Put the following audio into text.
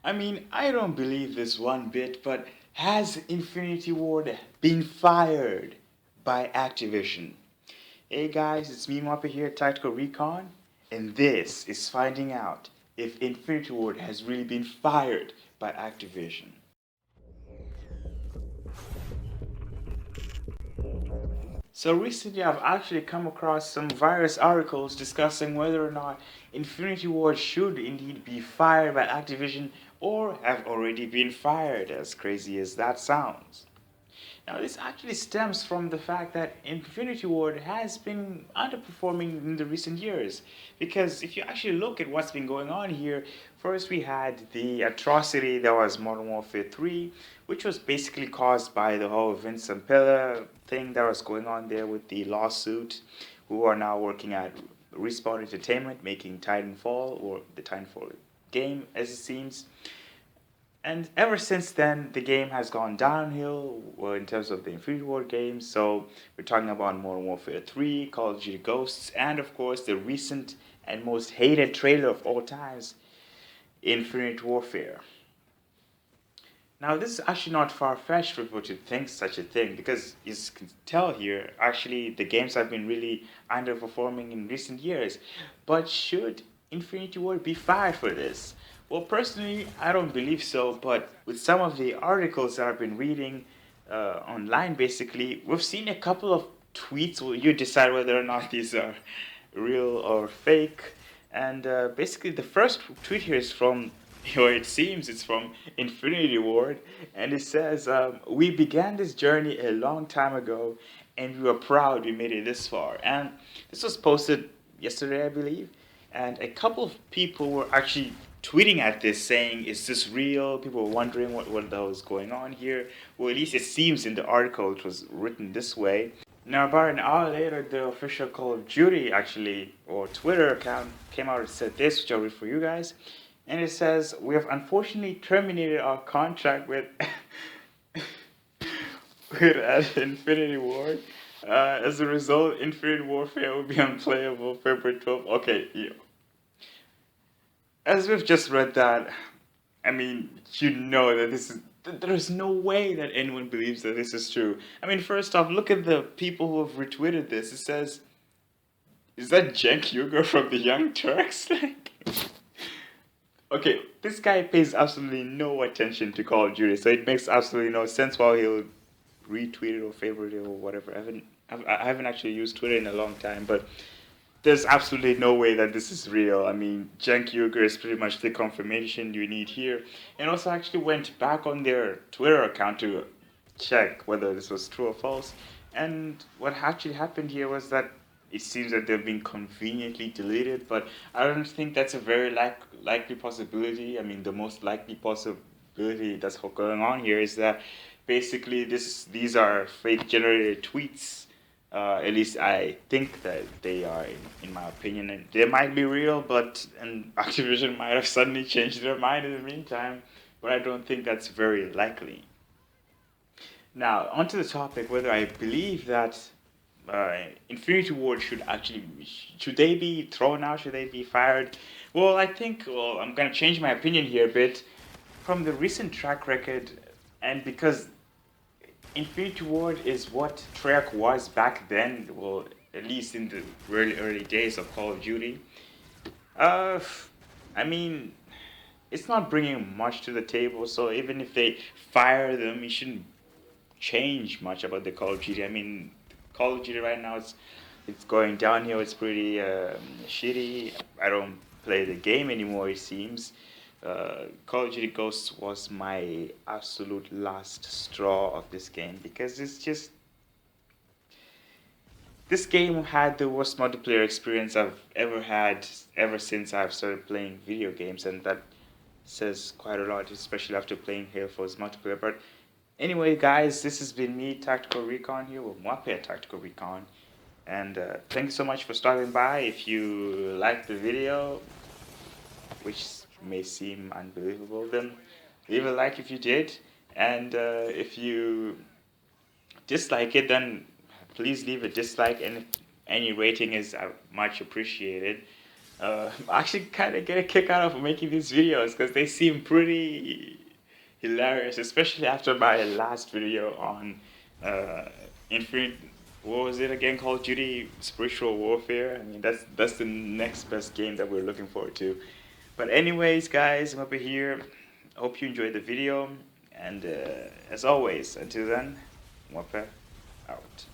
I mean, I don't believe this one bit, but has Infinity Ward been fired by Activision? Hey guys, it's me Moppy here, Tactical Recon, and this is finding out if Infinity Ward has really been fired by Activision. So recently, I've actually come across some various articles discussing whether or not Infinity Ward should indeed be fired by Activision or have already been fired, as crazy as that sounds. Now, this actually stems from the fact that Infinity Ward has been underperforming in the recent years. Because if you actually look at what's been going on here, first we had the atrocity that was Modern Warfare 3, which was basically caused by the whole Vince Zampella thing that was going on there with the lawsuit, who are now working at Respawn Entertainment, making Titanfall, or the Titanfall game, as it seems. And ever since then, the game has gone downhill in terms of the Infinity Ward games. So we're talking about Modern Warfare 3, Call of Duty Ghosts, and of course the recent and most hated trailer of all times, Infinite Warfare. Now, this is actually not far-fetched for people to think such a thing, because you can tell here, actually, the games have been really underperforming in recent years. But should Infinity Ward be fired for this? Well, personally, I don't believe so, but with some of the articles that I've been reading online, basically, we've seen a couple of tweets where you decide whether or not these are real or fake. And basically, the first tweet here is from, or it seems it's from Infinity Ward, and it says, "We began this journey a long time ago, and we were proud we made it this far." And this was posted yesterday, I believe, and a couple of people were actually tweeting at this saying, "Is this real?" People were wondering what the hell is going on here. Well, at least it seems in the article it was written this way. Now, about an hour later, the official Call of Duty actually, or Twitter account, came out and said this, which I'll read for you guys. And it says, "We have unfortunately terminated our contract with with Infinity Ward. As a result, Infinite Warfare will be unplayable February 12th." Okay, yeah. As we've just read that, I mean, you know that this is. There's no way that anyone believes that this is true. I mean, first off, look at the people who have retweeted this. It says, "Is that Cenk Uygur from the Young Turks?" Like, okay, this guy pays absolutely no attention to Call of Duty, so it makes absolutely no sense why he'll retweet it or favorite it or whatever. I haven't actually used Twitter in a long time, but there's absolutely no way that this is real. I mean, Cenk Uygur is pretty much the confirmation you need here. And also actually went back on their Twitter account to check whether this was true or false. And what actually happened here was that it seems that they've been conveniently deleted, but I don't think that's a very likely possibility. I mean, the most likely possibility that's going on here is that basically these are fake generated tweets. At least I think that they are, in my opinion, and they might be real, but and Activision might have suddenly changed their mind in the meantime. But I don't think that's very likely. Now, onto the topic whether I believe that Infinity Ward should they be thrown out? Should they be fired? Well, I think I'm gonna change my opinion here a bit from the recent track record, and because Infinity Ward is what Treyarch was back then. Well, at least in the really early days of Call of Duty. Uh, I mean, it's not bringing much to the table. So even if they fire them, it shouldn't change much about the Call of Duty. I mean, Call of Duty right now it's going downhill. It's pretty shitty. I don't play the game anymore. It seems. Call of Duty Ghosts was my absolute last straw of this game because it's just this game had the worst multiplayer experience I've ever had ever since I've started playing video games, and that says quite a lot, especially after playing Halo 4's multiplayer. But anyway, guys, this has been me, Tactical Recon here with Mwape Tactical Recon. And thanks so much for stopping by. If you liked the video, which may seem unbelievable, then leave a like if you did. And if you dislike it, then please leave a dislike. And any rating is much appreciated. I actually kind of get a kick out of making these videos because they seem pretty hilarious, especially after my last video on uh, Infinite. What was it again? Call of Duty Spiritual Warfare. I mean, that's the next best game that we're looking forward to. But anyways, guys, I'm over here. Hope you enjoyed the video, and as always, until then, Wapper out.